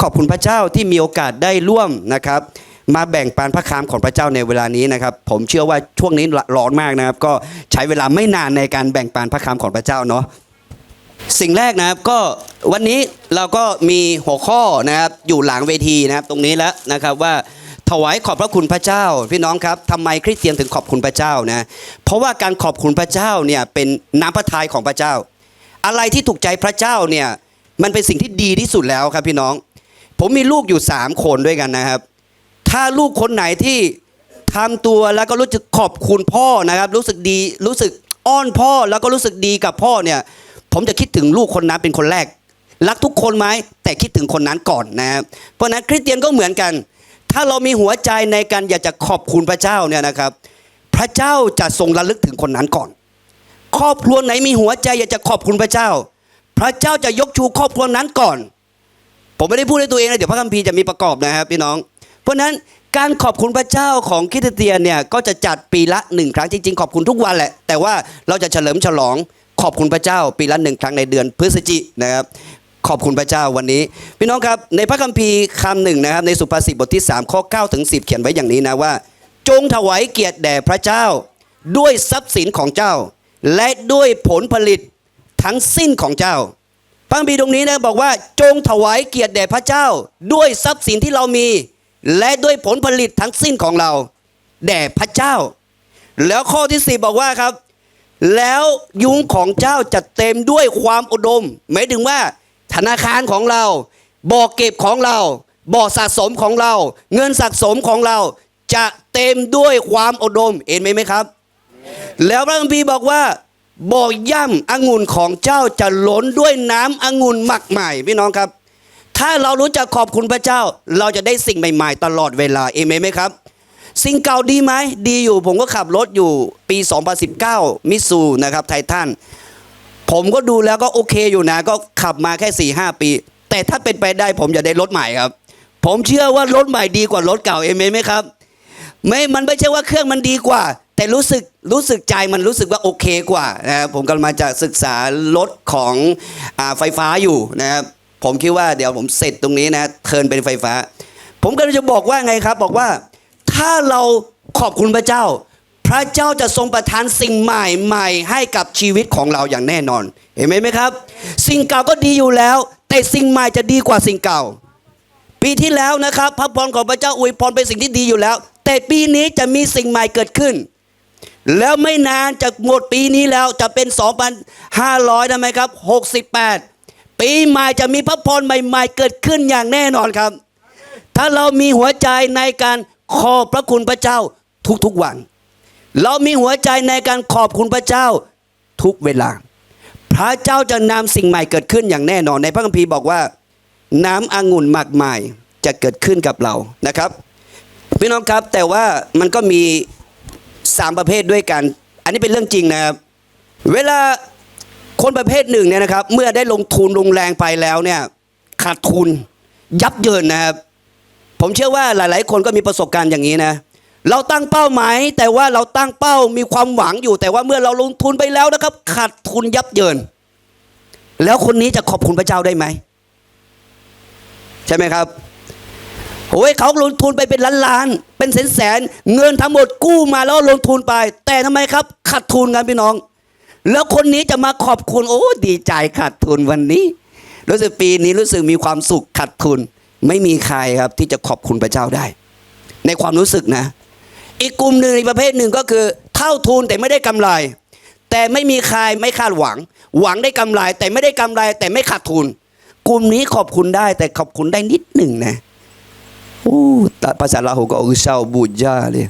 ขอบคุณพระเจ้าที่มีโอกาสได้ร่วมนะครับมาแบ่งปันพระคำของพระเจ้าในเวลานี้นะครับผมเชื่อว่าช่วงนี้ร้อนมากนะครับก็ใช้เวลาไม่นานในการแบ่งปันพระคำของพระเจ้าเนาะสิ่งแรกนะครับก็วันนี้เราก็มีหัวข้อนะครับอยู่หลังเวทีนะครับตรงนี้แล้วนะครับว่าถวายขอบพระคุณพระเจ้าพี่น้องครับทำไมคริสเตียนถึงขอบคุณพระเจ้านะเพราะว่าการขอบคุณพระเจ้าเนี่ยเป็นน้ำพระทัยของพระเจ้าอะไรที่ถูกใจพระเจ้าเนี่ยมันเป็นสิ่งที่ดีที่สุดแล้วครับพี่น้องผมมีลูกอยู่3คนด้วยกันนะครับถ้าลูกคนไหนที่ทำตัวแล้วก็รู้สึกขอบคุณพ่อนะครับรู้สึกดีรู้สึกอ้อนพ่อแล้วก็รู้สึกดีกับพ่อเนี่ยผมจะคิดถึงลูกคนนั้นเป็นคนแรกรักทุกคนไหมแต่คิดถึงคนนั้นก่อนนะครับเพราะนั้นคริสเตียนก็เหมือนกันถ้าเรามีหัวใจในการอยากจะขอบคุณพระเจ้าเนี่ยนะครับพระเจ้าจะทรงระลึกถึงคนนั้นก่อนครอบครัวไหนมีหัวใจอยากจะขอบคุณพระเจ้าพระเจ้าจะยกชูครอบครัวนั้นก่อนผมไม่ได้พูดให้ตัวเองนะเดี๋ยวพระคัมภีร์จะมีประกอบนะครับพี่น้องเพราะนั้นการขอบคุณพระเจ้าของคริสเตียนเนี่ยก็จะจัดปีละ1ครั้งจริงๆขอบคุณทุกวันแหละแต่ว่าเราจะเฉลิมฉลองขอบคุณพระเจ้าปีละ1ครั้งในเดือนพฤศจิกายนนะครับขอบคุณพระเจ้าวันนี้พี่น้องครับในพระคัมภีร์คำหนึ่งนะครับในสุภาษิตบทที่3ข้อ9ถึง10เขียนไว้อย่างนี้นะว่าจงถวายเกียรติแด่พระเจ้าด้วยทรัพย์สินของเจ้าและด้วยผลผลิตทั้งสิ้นของเจ้าพระคัมภีร์ตรงนี้นะบอกว่าจงถวายเกียรติแด่พระเจ้าด้วยทรัพย์สินที่เรามีและด้วยผลผลิตทั้งสิ้นของเราแด่พระเจ้าแล้วข้อที่4บอกว่าครับแล้วยุ้งของเจ้าจะเต็มด้วยความอุดมหมายถึงว่าธนาคารของเราบ่อเก็บของเราบ่อสะสมของเราเงินสะสมของเราจะเต็มด้วยความอุดมเห็นไหมครับแล้วพระคัมภีร์บอกว่าบ่อย่ำองุ่นของเจ้าจะล้นด้วยน้ำองุ่นหมักใหม่พี่น้องครับถ้าเรารู้จักขอบคุณพระเจ้าเราจะได้สิ่งใหม่ๆตลอดเวลาเอเมนไหมครับสิ่งเก่าดีไหมดีอยู่ผมก็ขับรถอยู่ปี2019มิตซูนะครับไททันผมก็ดูแล้วก็โอเคอยู่นะก็ขับมาแค่ 4-5 ปีแต่ถ้าเป็นไปได้ผมจะได้รถใหม่ครับผมเชื่อว่ารถใหม่ดีกว่ารถเก่าเอเมนไหมครับมันไม่ใช่ว่าเครื่องมันดีกว่าแต่รู้สึกใจมันรู้สึกว่าโอเคกว่านะครับผมกำลังมาจากศึกษารถของไฟฟ้าอยู่นะครับผมคิดว่าเดี๋ยวผมเสร็จตรงนี้นะเทิร์นเป็นไฟฟ้าผมก็จะบอกว่าไงครับบอกว่าถ้าเราขอบคุณพระเจ้าพระเจ้าจะทรงประทานสิ่งใหม่ให้กับชีวิตของเราอย่างแน่นอนเห็นไหมครับสิ่งเก่าก็ดีอยู่แล้วแต่สิ่งใหม่จะดีกว่าสิ่งเก่าปีที่แล้วนะครับพระพรของพระเจ้าอวยพรเป็นสิ่งที่ดีอยู่แล้วแต่ปีนี้จะมีสิ่งใหม่เกิดขึ้นแล้วไม่นานจะหมดปีนี้แล้วจะเป็น2,500ได้ไหมครับ68ปีใหม่จะมีพระพรใหม่ๆเกิดขึ้นอย่างแน่นอนครับถ้าเรามีหัวใจในการขอบพระคุณพระเจ้าทุกๆวันเรามีหัวใจในการขอบคุณพระเจ้าทุกเวลาพระเจ้าจะนำสิ่งใหม่เกิดขึ้นอย่างแน่นอนในพระคัมภีร์บอกว่าน้ำองุ่นหมักใหม่จะเกิดขึ้นกับเรานะครับพี่น้องครับแต่ว่ามันก็มี3ประเภทด้วยกันอันนี้เป็นเรื่องจริงนะครับเวลาคนประเภทหนึ่งเนี่ยนะครับเมื่อได้ลงทุนลงแรงไปแล้วเนี่ยขาดทุนยับเยินนะครับผมเชื่อว่าหลายๆคนก็มีประสบการณ์อย่างนี้นะเราตั้งเป้าหมายแต่ว่าเราตั้งเป้ามีความหวังอยู่แต่ว่าเมื่อเราลงทุนไปแล้วนะครับขาดทุนยับเยินแล้วคนนี้จะขอบคุณพระเจ้าได้ไหมใช่ไหมครับโอ้ยเขาลงทุนไปเป็นล้านๆเป็นแสนๆเงินทั้งหมดกู้มาแล้วลงทุนไปแต่ทำไมครับขาดทุนกันพี่น้องแล้วคนนี้จะมาขอบคุณโอ้ดีใจขาดทุนวันนี้รู้สึกปีนี้รู้สึกมีความสุขขาดทุนไม่มีใครครับที่จะขอบคุณพระเจ้าได้ในความรู้สึกนะอีกกลุ่มหนึ่งอีกประเภทหนึ่งก็คือเท่าทุนแต่ไม่ได้กำไรแต่ไม่มีใครไม่คาดหวังได้กำไรแต่ไม่ได้กำไรแต่ไม่ขาดทุนกลุ่มนี้ขอบคุณได้แต่ขอบคุณได้นิดหนึ่งนะภาษาลาหูก็อุเซาบูญาเลย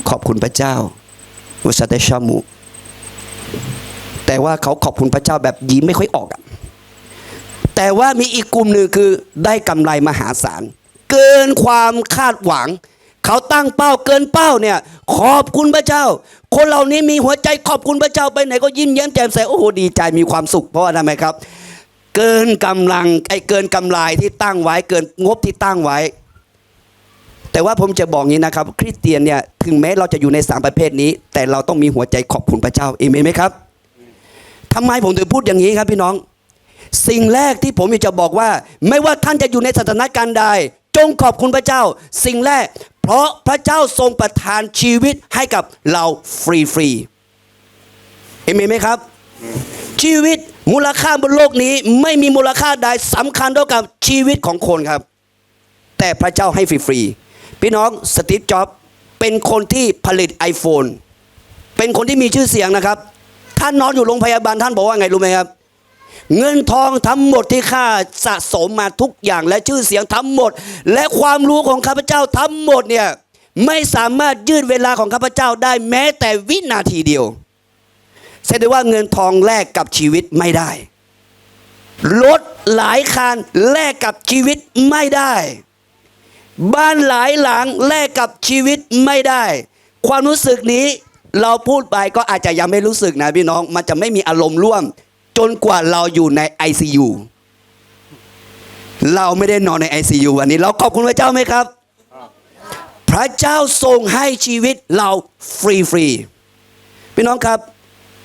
ขอบคุณพระเจ้าอุสเตชามุแต่ว่าเขาขอบคุณพระเจ้าแบบยิ้มไม่ค่อยออกแต่ว่ามีอีกกลุ่มหนึ่งคือได้กำไรมหาศาลเกินความคาดหวังเขาตั้งเป้าเกินเป้าเนี่ยขอบคุณพระเจ้าคนเหล่านี้มีหัวใจขอบคุณพระเจ้าไปไหนก็ยิ้มแย้มแจ่มใสโอ้โหดีใจมีความสุขเพราะว่าทำไมครับเกินกำลังเกินกำไรที่ตั้งไว้เกินงบที่ตั้งไว้แต่ว่าผมจะบอกงี้นะครับคริสเตียนเนี่ยถึงแม้เราจะอยู่ใน3ประเภทนี้แต่เราต้องมีหัวใจขอบคุณพระเจ้าเอเมนไหมครับทำไมผมถึงพูดอย่างนี้ครับพี่น้อง สิ่งแรกที่ผมอยากจะบอกว่าไม่ว่าท่านจะอยู่ในสถานการณ์ใดจงขอบคุณพระเจ้าสิ่งแรกเพราะพระเจ้าทรงประทานชีวิตให้กับเราฟรีเอเมนไหมครับชีวิตมูลค่าบนโลกนี้ไม่มีมูลค่าใดสำคัญเท่ากับชีวิตของคนครับแต่พระเจ้าให้ฟรีพี่น้องสตีฟจ็อบส์เป็นคนที่ผลิต iPhone เป็นคนที่มีชื่อเสียงนะครับท่านนอนอยู่โรงพยาบาลท่านบอกว่าไงรู้ไหมครับเงินทองทั้งหมดที่ข้าสะสมมาทุกอย่างและชื่อเสียงทั้งหมดและความรู้ของข้าพเจ้าทั้งหมดเนี่ยไม่สามารถยืดเวลาของข้าพเจ้าได้แม้แต่วินาทีเดียวแสดงว่าเงินทองแลกกับชีวิตไม่ได้รถหลายคันแลกกับชีวิตไม่ได้บ้านหลายหลังแลกกับชีวิตไม่ได้ความรู้สึกนี้เราพูดไปก็อาจจะยังไม่รู้สึกนะพี่น้องมันจะไม่มีอารมณ์ร่วมจนกว่าเราอยู่ใน ICU เราไม่ได้นอนใน ICU วันนี้เราขอบคุณพระเจ้าไหมครับพระเจ้าทรงให้ชีวิตเราฟรีพี่น้องครับ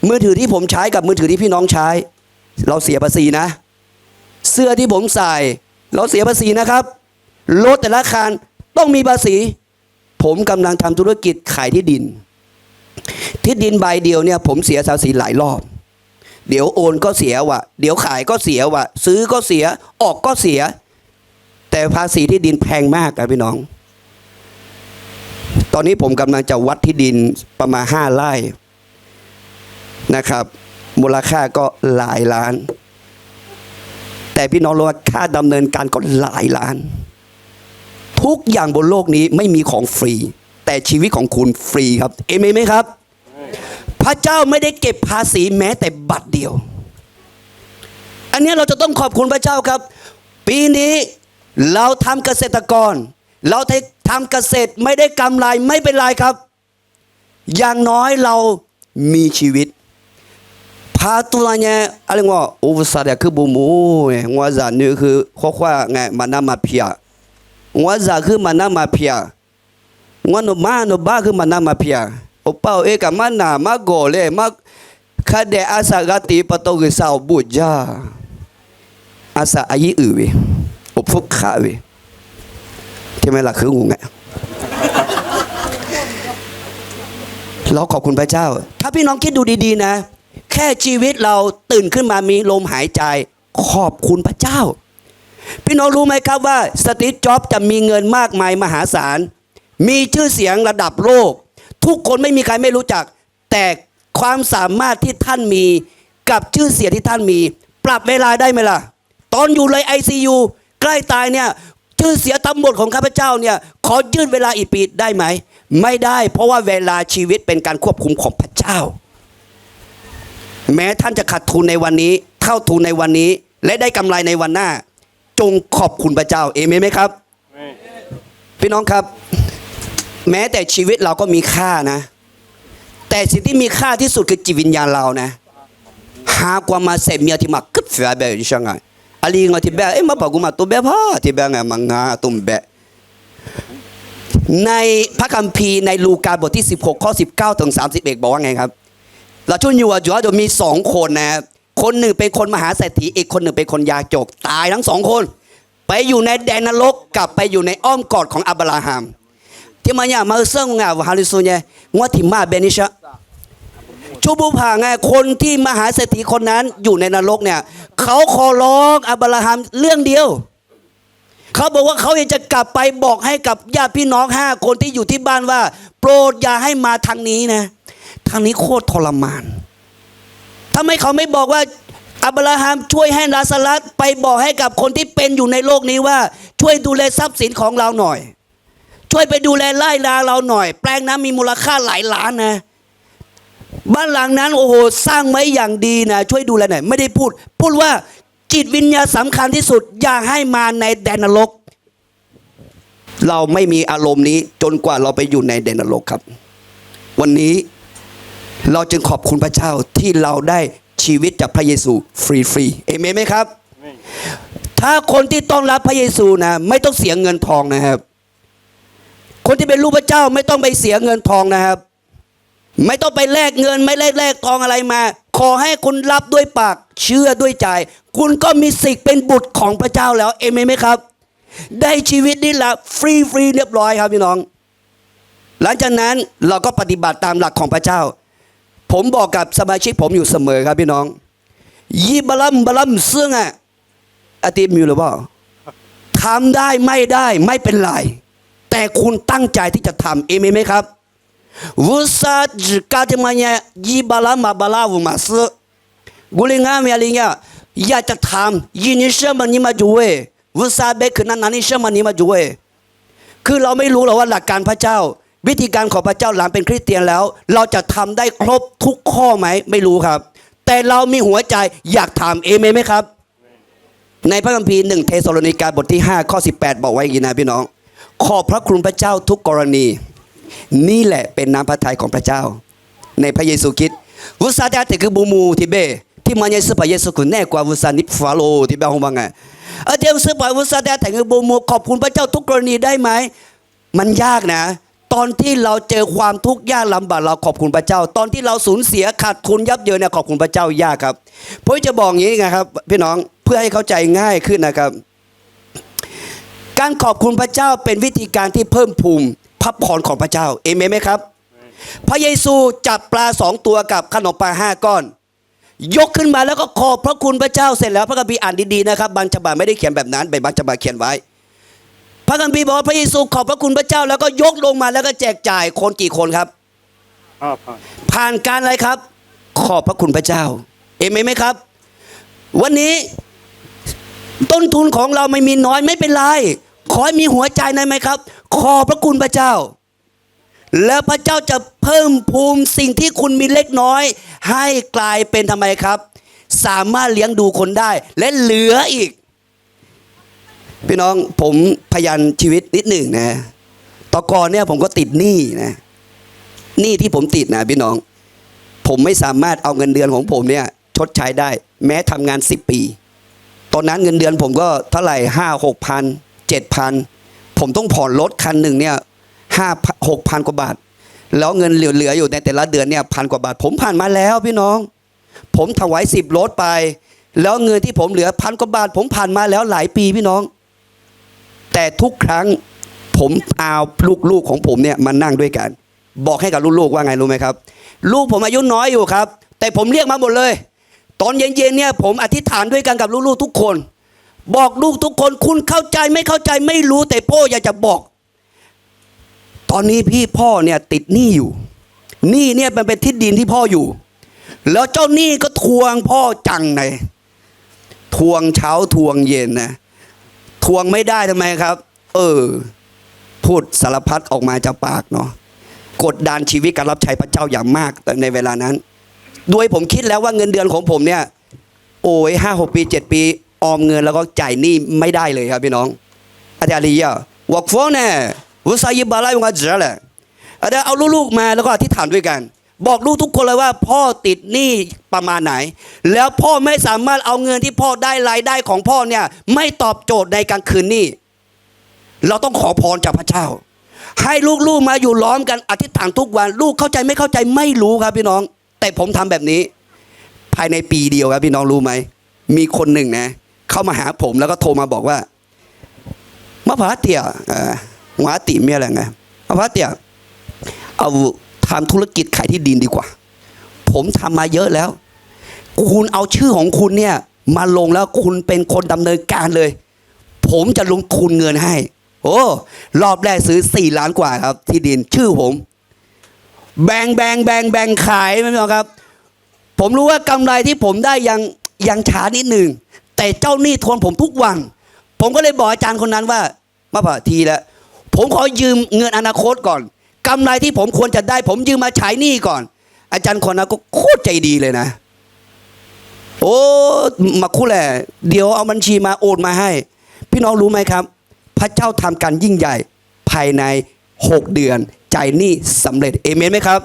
มือถือที่ผมใช้กับมือถือที่พี่น้องใช้เราเสียภาษีนะเสื้อที่ผมใส่เราเสียภาษีนะครับรถแต่ละคันต้องมีภาษีผมกำลังทำธุรกิจขายที่ดินใบเดียวเนี่ยผมเสียภาษีหลายรอบเดี๋ยวโอนก็เสียว่ะเดี๋ยวขายก็เสียว่ะซื้อก็เสียออกก็เสียแต่ภาษีที่ดินแพงมากครับพี่น้องตอนนี้ผมกำลังจะวัดที่ดินประมาณ5 ไร่นะครับมูลค่าก็หลายล้านแต่พี่น้องรู้ว่าค่าดำเนินการก็หลายล้านทุกอย่างบนโลกนี้ไม่มีของฟรีแต่ชีวิตของคุณฟรีครับเอเมนไหมครับพระเจ้าไม่ได้เก็บภาษีแม้แต่บาทเดียวอันนี้เราจะต้องขอบคุณพระเจ้าครับปีนี้เราทำเกษตรกรเราทำเกษตรไม่ได้กำไรไม่เป็นไรครับอย่างน้อยเรามีชีวิตPatulanya aling wa oversada ke bumu ngwa za ni ke khokwa ngai mana mapia ngwa za ke mana mapia ngwa no ba ke mana mapia opao e ka mana ma go le ma khade asa gati pato ke sao buja asa ayi we opfuk kha we ใช่ไหมล่ะคืองูไงเราขอบคุณพระเจ้าถ้าพี่น้องคิดดูดีๆนะแค่ชีวิตเราตื่นขึ้นมามีลมหายใจขอบคุณพระเจ้าพี่น้องรู้ไหมครับว่าสตีฟจ็อบส์จะมีเงินมากมายมหาศาลมีชื่อเสียงระดับโลกทุกคนไม่มีใครไม่รู้จักแต่ความสามารถที่ท่านมีกับชื่อเสียงที่ท่านมีปรับเวลาได้ไหมล่ะตอนอยู่ใน ICU ใกล้ตายเนี่ยชื่อเสียงทั้งหมดของข้าพเจ้าเนี่ยขอยืดเวลาอีกปีได้ไหมไม่ได้เพราะว่าเวลาชีวิตเป็นการควบคุมของพระเจ้าแม้ท่านจะขาดทุนในวันนี้เท่าทุนในวันนี้และได้กำไรในวันหน้าจงขอบคุณพระเจ้าเอเมนไหมครับพี่น้องครับแม้แต่ชีวิตเราก็มีค่านะแต่สิ่งที่มีค่าที่สุดคือจิตวิญญาณเรานะหากว่ามาเสพเมียที่มากึศเสียแบบนี้ช่างไงอะไรเงี้ยที่แบบมาบอกกูมาตัวแบบพ่อที่แบบไงมังงาตุ่มแบบในพระคัมภีร์ในลูกาบทที่16ข้อ19ถึง31บอกว่าไงครับเราช่วยอยู่ว่าจะมี2 คนนะคนหนึ่งเป็นคนมหาเศรษฐีอีกคนหนึ่งเป็นคนยากจกตายทั้ง2 คนไปอยู่ในแดนนรกกลับไปอยู่ในอ้อมกอดของอับราฮัมที่มาเนี่ยมาเซิงงาว่าฮาริสุเนี่ยงวดที่มาเบนิชะชูบุพาไงคนที่มหาเศรษฐีคนนั้นอยู่ในนรกเนี่ยเขาขอร้องอับราฮัมเรื่องเดียวเขาบอกว่าเขาอยากจะกลับไปบอกให้กับญาติพี่น้อง5 คนที่อยู่ที่บ้านว่าโปรดอย่าให้มาทางนี้นะทางนี้โคตรทรมานทำไมเขาไม่บอกว่าอับราฮัมช่วยให้ลาซารัสไปบอกให้กับคนที่เป็นอยู่ในโลกนี้ว่าช่วยดูแลทรัพย์สินของเราหน่อยช่วยไปดูแลไร่นาเราหน่อยแปลงนั้นมีมูลค่าหลายล้านนะบ้านหลังนั้นโอ้โหสร้างไว้อย่างดีนะช่วยดูแลหน่อยไม่ได้พูดว่าจิตวิญญาณสำคัญที่สุดอย่าให้มาในแดนนรกเราไม่มีอารมณ์นี้จนกว่าเราไปอยู่ในแดนนรกครับวันนี้เราจึงขอบคุณพระเจ้าที่เราได้ชีวิตจากพระเยซูฟรีเอเมนไหมครับถ้าคนที่ต้องรับพระเยซูนะไม่ต้องเสียเงินทองนะครับคนที่เป็นลูกพระเจ้าไม่ต้องไปเสียเงินทองนะครับไม่ต้องไปแลกเงินไม่แลกทองอะไรมาข ขอให้คุณรับด้วยปากเชื่อด้วยใจ คุณก็มีสิทธิ์เป็นบุตรของพระเจ้าแล้วเอเมนไหมครับได้ชีวิตนี่แหละฟรีเรียบร้อยครับพี่น้องหลังจากนั้นเราก็ปฏิบัติตามหลักของพระเจ้าผมบอกกับสมาชิกผมอยู่เสมอครับพี่น้องยีบลัมเสื่องอ่ะอาทิตย์มีหรือเปล่าทำได้ไม่เป็นไรแต่คุณตั้งใจที่จะทำเอเมนไหมครับวุษาจิกาเทมันยยีบลัมมาบลาวุมาสกุลิงาเมียลิงาอยากจะทำยินเชื่อมันนี่มาจุเววุษาเบคนั้นนี่เชื่อมันนี่มาจุเวคือเราไม่รู้หรอกว่าหลักการพระเจ้าวิธีการของพระเจ้าหลังเป็นคริสเตียนแล้วเราจะทำได้ครบทุกข้อไหมไม่รู้ครับแต่เรามีหัวใจอยากทำเอเมนไหมครับในพระคัมภีร์1 เธสาโลนิกาบทที่5ข้อ18บอกไว้อย่างนี้นะพี่น้องขอบพระคุณพระเจ้าทุกกรณีนี่แหละเป็นน้ำพระทัยของพระเจ้าในพระเยซูคริสต์วุษาแต่ถึงคือบูมูที่เบที่มันยังสืบไปเยซูคุณแน่กว่าวุษานิฟาโลที่เบาของบังไงเดี๋ยวสืบไปวุษาแต่ถึงคือบูมูขอบคุณพระเจ้าทุกกรณีได้ไหมมันยากนะตอนที่เราเจอความทุกข์ยากลำบากเราขอบคุณพระเจ้าตอนที่เราสูญเสียขาดทุนยับเยินเนี่ยขอบคุณพระเจ้ายากครับผมจะบอกอย่างนี้นะครับพี่น้องเพื่อให้เข้าใจง่ายขึ้นนะครับการขอบคุณพระเจ้าเป็นวิธีการที่เพิ่มพูนพระพรของพระเจ้าเอเมนไหมครับพระเยซูจับปลา2 ตัวกับขนมปัง5 ก้อนยกขึ้นมาแล้วก็ขอบพระคุณพระเจ้าเสร็จแล้วพระคัมภีร์อ่านดีๆนะครับบางฉบับไม่ได้เขียนแบบนั้นบางฉบับเขียนไว้พระคัมภีร์บอกว่าพระเยซูขอบพระคุณพระเจ้าแล้วก็ยกลงมาแล้วก็แจกจ่ายคนกี่คนครับผ่านการอะไรครับขอบพระคุณพระเจ้าเอเมนไหมครับวันนี้ต้นทุนของเราไม่มีน้อยไม่เป็นไรขอให้มีหัวใจนะไหมครับขอบพระคุณพระเจ้าแล้วพระเจ้าจะเพิ่มพูนสิ่งที่คุณมีเล็กน้อยให้กลายเป็นทำไมครับสามารถเลี้ยงดูคนได้และเหลืออีกพี่น้องผมพยันชีวิตนิดหนึ่งนะตอนก่อนเนี่ยผมก็ติดหนี้นะหนี้ที่ผมติดนะพี่น้องผมไม่สามารถเอาเงินเดือนของผมเนี่ยชดใช้ได้แม้ทำงาน10 ปีตอนนั้นเงินเดือนผมก็เท่าไหร่5-6 พัน7,000ผมต้องผ่อนรถคันหนึ่งเนี่ย6,000 กว่าบาทแล้วเงินเหลืออยู่ในแต่ละเดือนเนี่ย1,000 กว่าบาทผมผ่านมาแล้วพี่น้องผมถวาย10 รถไปแล้วเงินที่ผมเหลือ1,000 กว่าบาทผมผ่านมาแล้วหลายปีพี่น้องแต่ทุกครั้งผมเอาลูกๆของผมเนี่ยมานั่งด้วยกันบอกให้กับลูกๆว่าไงรู้ไหมครับลูกผมอายุน้อยอยู่ครับแต่ผมเรียกมาหมดเลยตอนเย็นๆเนี่ยผมอธิษฐานด้วยกันกับลูกๆทุกคนบอกลูกทุกคนคุณเข้าใจไม่เข้าใจไม่รู้แต่พ่ออยากจะบอกตอนนี้พ่อเนี่ยติดหนี้อยู่หนี้เนี่ยมันเป็นที่ดินที่พ่ออยู่แล้วเจ้าหนี้ก็ทวงพ่อจังเลยทวงเช้าทวงเย็นนะทวงไม่ได้ทำไมครับพูดสารพัดออกมาจากปากเนาะกดดันชีวิตการรับใช้พระเจ้าอย่างมากในเวลานั้นโดยผมคิดแล้วว่าเงินเดือนของผมเนี่ย5-6 ปี 7 ปีออมเงินแล้วก็จ่ายหนี้ไม่ได้เลยครับพี่น้องอาจารย์ลีอะวักฟ้องเนี่ยวุษายิบาลายงาจระแหละเอาลูกๆมาแล้วก็อธิษฐานด้วยกันบอกลูกทุกคนเลยว่าพ่อติดหนี้ประมาณไหนแล้วพ่อไม่สามารถเอาเงินที่พ่อได้รายได้ของพ่อเนี่ยไม่ตอบโจทย์ในการคืนหนี้เราต้องขอพรจากพระเจ้าให้ลูกๆมาอยู่ล้อมกันอธิษฐานทุกวันลูกเข้าใจไม่เข้าใจไม่รู้ครับพี่น้องแต่ผมทำแบบนี้ภายในปีเดียวครับพี่น้องรู้ไหมมีคนหนึ่งนะเข้ามาหาผมแล้วก็โทรมาบอกว่ามะพร้าวเตี่ยหัวติเมียอะไรไงมะพร้าวเตี่ยเอาทำธุรกิจขายที่ดินดีกว่าผมทำมาเยอะแล้วคุณเอาชื่อของคุณเนี่ยมาลงแล้วคุณเป็นคนดำเนินการเลยผมจะลงทุนเงินให้รอบแรกซื้อ4 ล้านกว่าครับที่ดินชื่อผมแบ่งขายไม่รู้ครับผมรู้ว่ากำไรที่ผมได้ยังช้านิดหนึ่งแต่เจ้าหนี้ทวงผมทุกวันผมก็เลยบอกอาจารย์คนนั้นว่ามาผ่าทีแล้วผมขอยืมเงินอนาคตก่อนกำไรที่ผมควรจะได้ผมยืมมาใช้หนี้ก่อนอาจารย์คนนั้นก็โคตรใจดีเลยนะมาคู่แหละเดี๋ยวเอาบัญชีมาโอนมาให้พี่น้องรู้ไหมครับพระเจ้าทำการยิ่งใหญ่ภายใน6 เดือนจ่ายหนี้สำเร็จเอเมนไหมครับ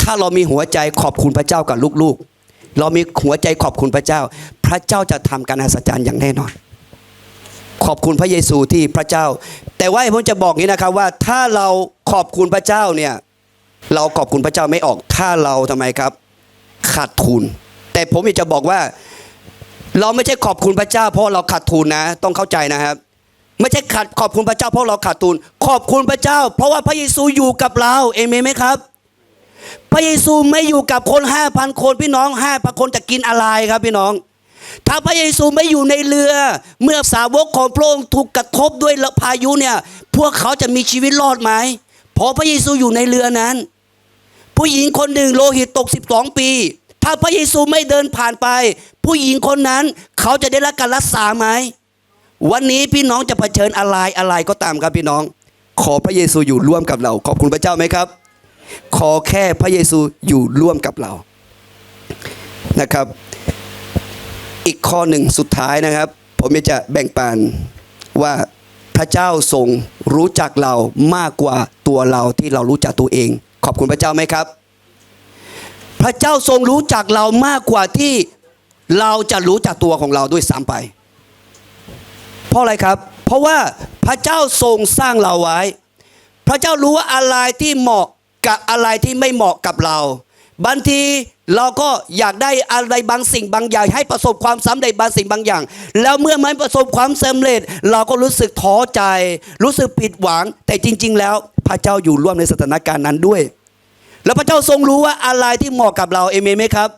ถ้าเรามีหัวใจขอบคุณพระเจ้ากับลูกๆเรามีหัวใจขอบคุณพระเจ้าพระเจ้าจะทำการอัศจรรย์อย่างแน่นอนขอบคุณพระเยซูที่พระเจ้าแต่ว่าผมจะบอกนี้นะครับว่าถ้าเราขอบคุณพระเจ้าเนี่ยเราขอบคุณพระเจ้าไม่ออกถ้าเราทำไมครับ ขาดทุนแต่ผมอยากจะบอกว่าเราไม่ใช่ขอบคุณพระเจ้าเพราะเราขาดทุนนะต้องเข้าใจนะครับไม่ใช่ขอบคุณพระเจ้าเพราะเราขาดทุนขอบคุณพระเจ้าเพราะว่าพระเยซูอยู่กับเราเอเมนไหมครับพระเยซูไม่อยู่กับคน 5,000 คนพี่น้อง 5,000 คนจะกินอะไรครับพี่น้องถ้าพระเยซูไม่อยู่ในเรือเมื่อสาวกของพระองค์ถูกกระทบด้วยพายุเนี่ยพวกเขาจะมีชีวิตรอดไหมเพราะพระเยซูอยู่ในเรือนั้นผู้หญิงคนหนึ่งโลหิตตก12 ปีถ้าพระเยซูไม่เดินผ่านไปผู้หญิงคนนั้นเขาจะได้รับการรักษาไหมวันนี้พี่น้องจะเผชิญอะไรก็ตามครับพี่น้องขอพระเยซูอยู่ร่วมกับเราขอบคุณพระเจ้าไหมครับขอแค่พระเยซูอยู่ร่วมกับเรานะครับอีกข้อหนึ่งสุดท้ายนะครับผมจะแบ่งปันว่าพระเจ้าทรงรู้จักเรามากกว่าตัวเราที่เรารู้จักตัวเองขอบคุณพระเจ้าไหมครับพระเจ้าทรงรู้จักเรามากกว่าที่เราจะรู้จักตัวของเราด้วยซ้ำไปเพราะอะไรครับเพราะว่าพระเจ้าทรงสร้างเราไว้พระเจ้ารู้ว่าอะไรที่เหมาะกับอะไรที่ไม่เหมาะกับเราบางทีเราก็อยากได้อะไรบางสิ่งบางอย่างให้ประสบความสำเร็จบางสิ่งบางอย่างแล้วเมื่อมันประสบความสำเร็จเราก็รู้สึกท้อใจรู้สึกผิดหวังแต่จริงๆแล้วพระเจ้าอยู่ร่วมในสถานการณ์นั้นด้วยแล้วพระเจ้าทรงรู้ว่าอะไรที่เหมาะกับเราเอเมนไหมครับ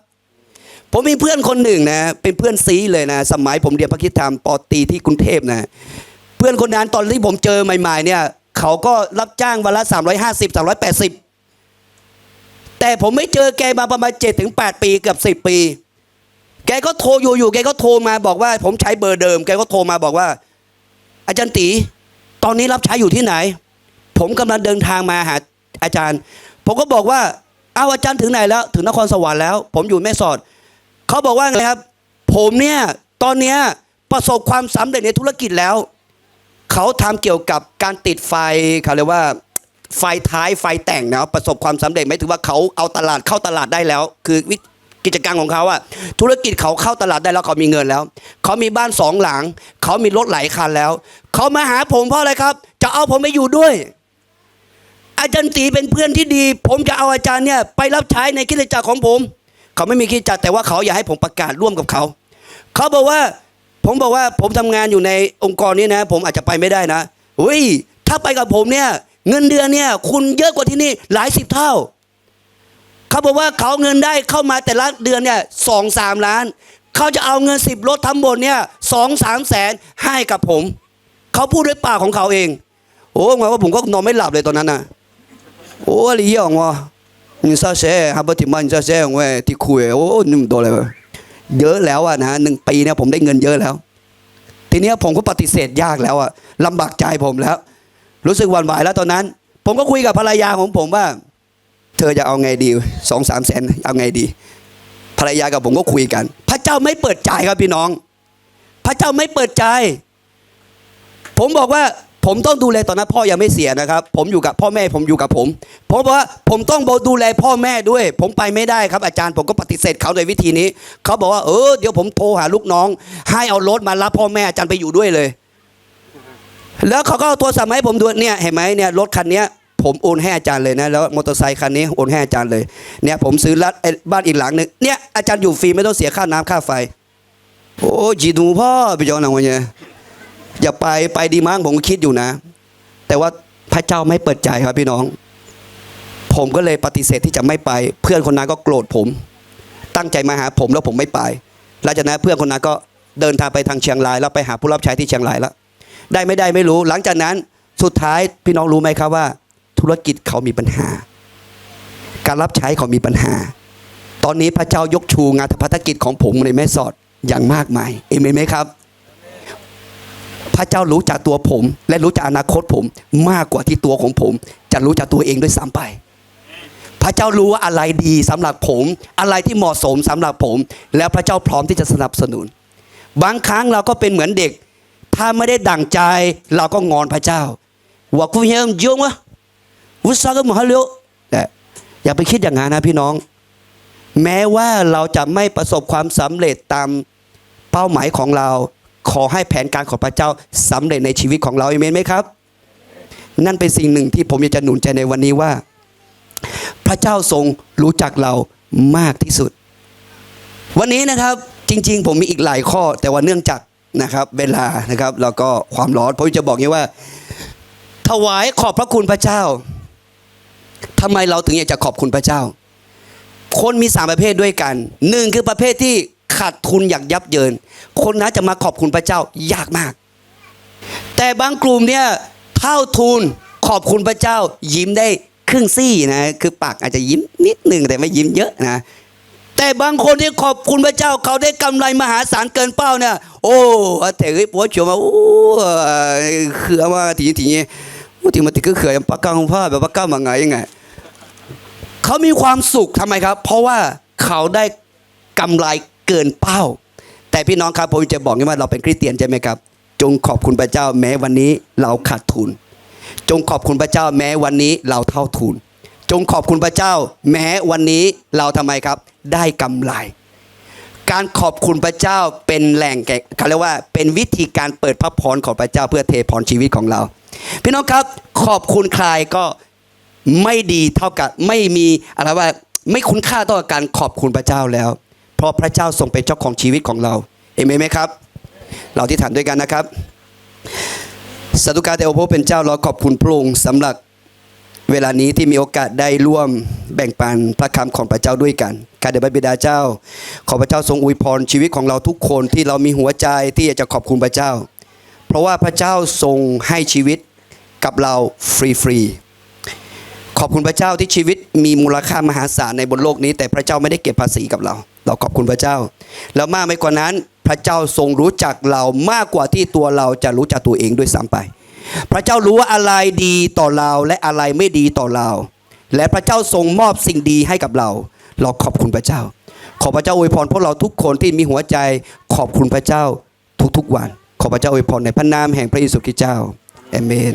ผมมีเพื่อนคนหนึ่งนะเป็นเพื่อนซีเลยนะสมัยผมเรียนพระคริสตธรรมป.ตรีที่กรุงเทพนะเพื่อนคนนั้นตอนที่ผมเจอใหม่ๆเนี่ยเขาก็รับจ้างวันละ350 380แต่ผมไม่เจอแกมาประมาณ7-8 ปีเกือบ10 ปีแกก็โทรอยู่แกก็โทรมาบอกว่าผมใช้เบอร์เดิมแกก็โทรมาบอกว่าอาจารย์ตีตอนนี้รับใช้อยู่ที่ไหนผมกำลังเดินทางมาหาอาจารย์ผมก็บอกว่าเอาอาจารย์ถึงไหนแล้วถึงนครสวรรค์แล้วผมอยู่แม่สอดเขาบอกว่าไงครับผมเนี่ยตอนนี้ประสบความสำเร็จในธุรกิจแล้วเขาทำเกี่ยวกับการติดไฟเขาเรียกว่าไฟท้ายไฟแต่งนะประสบความสำเร็จไม่ถือว่าเขาเอาตลาดเข้าตลาดได้แล้วคือกิจการของเขาอะธุรกิจเขาเข้าตลาดได้แล้วเขามีเงินแล้วเขามีบ้าน2 หลังเขามีรถหลายคันแล้วเขามาหาผมเพราะอะไรครับจะเอาผมไปอยู่ด้วยอาจารย์ตีเป็นเพื่อนที่ดีผมจะเอาอาจารย์เนี่ยไปรับใช้ในคริสตจักรของผมเขาไม่มีคริสตจักรแต่ว่าเขาอยากให้ผมประกาศร่วมกับเขาเขาบอกว่าผมทำงานอยู่ในองค์กรนี้นะผมอาจจะไปไม่ได้นะถ้าไปกับผมเนี่ยเงินเดือนเนี่ยคุณเยอะกว่าที่นี่หลาย10 เท่าเขาบอกว่าเขาเงินได้เข้ามาแต่ละเดือนเนี่ย2-3 ล้านเขาจะเอาเงิน10 รถทั้งหมดเนี่ย2-3 แสนให้กับผมเขาพูดด้วยปากของเขาเองโอ้หมายว่าผมก็นอนไม่หลับเลยตอนนั้นนะโอ้อะไรเยอะวะ你说谁还不挺慢你说谁喂ที่คุยโอ้นี่มันโดนอะไรเยอะแล้วอะนะ1 ปีเนี่ยผมได้เงินเยอะแล้วทีนี้ผมก็ปฏิเสธยากแล้วอะลำบากใจผมแล้วรู้สึกหวั่นไหวแล้วตอนนั้นผมก็คุยกับภรรยาของผมว่าเธอจะเอาไงดี2-3 แสนเอาไงดีภรรยากับผมก็คุยกันพระเจ้าไม่เปิดใจครับพี่น้องพระเจ้าไม่เปิดใจผมบอกว่าผมต้องดูแลตอนนั้นพ่อยังไม่เสียนะครับผมอยู่กับพ่อแม่ผมอยู่กับผมบอกว่าผมต้องดูแลพ่อแม่ด้วยผมไปไม่ได้ครับอาจารย์ผมก็ปฏิเสธเขาโดยวิธีนี้เขาบอกว่าเดี๋ยวผมโทรหาลูกน้องให้เอารถมารับพ่อแม่อาจารย์ไปอยู่ด้วยเลยแล้วเขาก็เอาตัวสมัยผมดูเนี่ยเห็นไหมเนี่ยรถคันนี้ผมโอนให้อาจารย์เลยนะแล้วมอเตอร์ไซค์คันนี้โอนให้อาจารย์เลยเนี่ยผมซื้อบ้านอีกหลังนึงเนี่ยอาจารย์อยู่ฟรีไม่ต้องเสียค่าน้ำค่าไฟโอ้จีดูพ่อไปจองหนังวันนี้อย่าไปดีมั้งผมคิดอยู่นะแต่ว่าพระเจ้าไม่เปิดใจครับพี่น้องผมก็เลยปฏิเสธที่จะไม่ไปเพื่อนคนนั้นก็โกรธผมตั้งใจมาหาผมแล้วผมไม่ไปหลังจากนั้นเพื่อนคนนั้นก็เดินทางไปทางเชียงรายแล้วไปหาผู้รับใช้ที่เชียงรายแล้วได้ไม่รู้หลังจากนั้นสุดท้ายพี่น้องรู้ไหมครับว่าธุรกิจเขามีปัญหาการรับใช้เขามีปัญหาตอนนี้พระเจ้ายกชูงานภารกิจของผมในแม่สอดอย่างมากมายเอเมนไหมครับพระเจ้ารู้จักตัวผมและรู้จักอนาคตผมมากกว่าที่ตัวของผมจะรู้จักตัวเองด้วยซ้ำไปพระเจ้ารู้ว่าอะไรดีสำหรับผมอะไรที่เหมาะสมสำหรับผมแล้วพระเจ้าพร้อมที่จะสนับสนุนบางครั้งเราก็เป็นเหมือนเด็กถ้าไม่ได้ดั่งใจเราก็งอนพระเจ้าว่ากูยังยุ่งวะวุฒิก็มาฮัลโหลแต่อย่าไปคิดอย่างนั้นนะพี่น้องแม้ว่าเราจะไม่ประสบความสำเร็จตามเป้าหมายของเราขอให้แผนการของพระเจ้าสำเร็จในชีวิตของเราเอเมนไหมครับนั่นเป็นสิ่งหนึ่งที่ผมอยากจะหนุนใจในวันนี้ว่าพระเจ้าทรงรู้จักเรามากที่สุด วันนี้นะครับจริงๆผมมีอีกหลายข้อแต่ว่าเนื่องจากนะครับเวลานะครับแล้วก็ความร้อนผมจะบอกงี้ว่าถวายขอบพระคุณพระเจ้าทำไมเราถึงอยากจะขอบคุณพระเจ้าคนมี3ประเภทด้วยกัน1คือประเภทที่ขาดทุนอยากยับเยินคนนั้นจะมาขอบคุณพระเจ้ายากมากแต่บางกลุ่มเนี่ยเท่าทุนขอบคุณพระเจ้ายิ้มได้ครึ่งซี่นะคือปากอาจจะยิ้มนิดหนึ่งแต่ไม่ยิ้มเยอะนะแต่บางคนที่ขอบคุณพระเจ้าเขาได้กำไรมหาศาลเกินเป้าเนี่ยโอ้แต่เฮ้ยผัวเฉียวมาโอ้เขือมาทีมันติก็เขือปากกาของผ้าแบบปากกามาไงยังไงเขามีความสุขทำไมครับเพราะว่าเขาได้กำไรเกินเป้าแต่พี่น้องครับผมจะบอกว่าเราเป็นคริสเตียนใช่ไหมครับจงขอบคุณพระเจ้าแม้วันนี้เราขาดทุนจงขอบคุณพระเจ้าแม้วันนี้เราเท่าทุนจงขอบคุณพระเจ้าแม้วันนี้เราทำไมครับได้กำไรการขอบคุณพระเจ้าเป็นแหล่งเขาเรียกว่าเป็นวิธีการเปิดพระพรของพระเจ้าเพื่อเทพรชีวิตของเราพี่น้องครับขอบคุณใครก็ไม่ดีเท่ากับไม่มีอะไรว่าไม่คุ้นค่าเท่ากับการขอบคุณพระเจ้าแล้วเพราะพระเจ้าทรงเป็นเจ้าของชีวิตของเราเห็นไหมครับเราที่ฐานด้วยกันนะครับสาธุการแด่องค์พระเป็นเจ้าเราขอบคุณพระองค์สำหรับเวลานี้ที่มีโอกาสได้ร่วมแบ่งปันพระคำของพระเจ้าด้วยกันข้าแต่พระบิดาเจ้าขอพระเจ้าทรงอวยพรชีวิตของเราทุกคนที่เรามีหัวใจที่อยากจะขอบคุณพระเจ้าเพราะว่าพระเจ้าทรงให้ชีวิตกับเราฟรีๆขอบคุณพระเจ้าที่ชีวิตมีมูลค่ามหาศาลในบนโลกนี้แต่พระเจ้าไม่ได้เก็บภาษีกับเราขอบคุณพระเจ้าแล้วมากไปกว่านั้นพระเจ้าทรงรู้จักเรามากกว่าที่ตัวเราจะรู้จักตัวเองด้วยซ้ำไปพระเจ้ารู้ว่าอะไรดีต่อเราและอะไรไม่ดีต่อเราและพระเจ้าทรงมอบสิ่งดีให้กับเราขอบคุณพระเจ้าขอพระเจ้าอวยพรพวกเราทุกคนที่มีหัวใจขอบคุณพระเจ้าทุกๆวันขอพระเจ้าอวยพรในพระนามแห่งพระเยซูคริสต์เจ้าอาเมน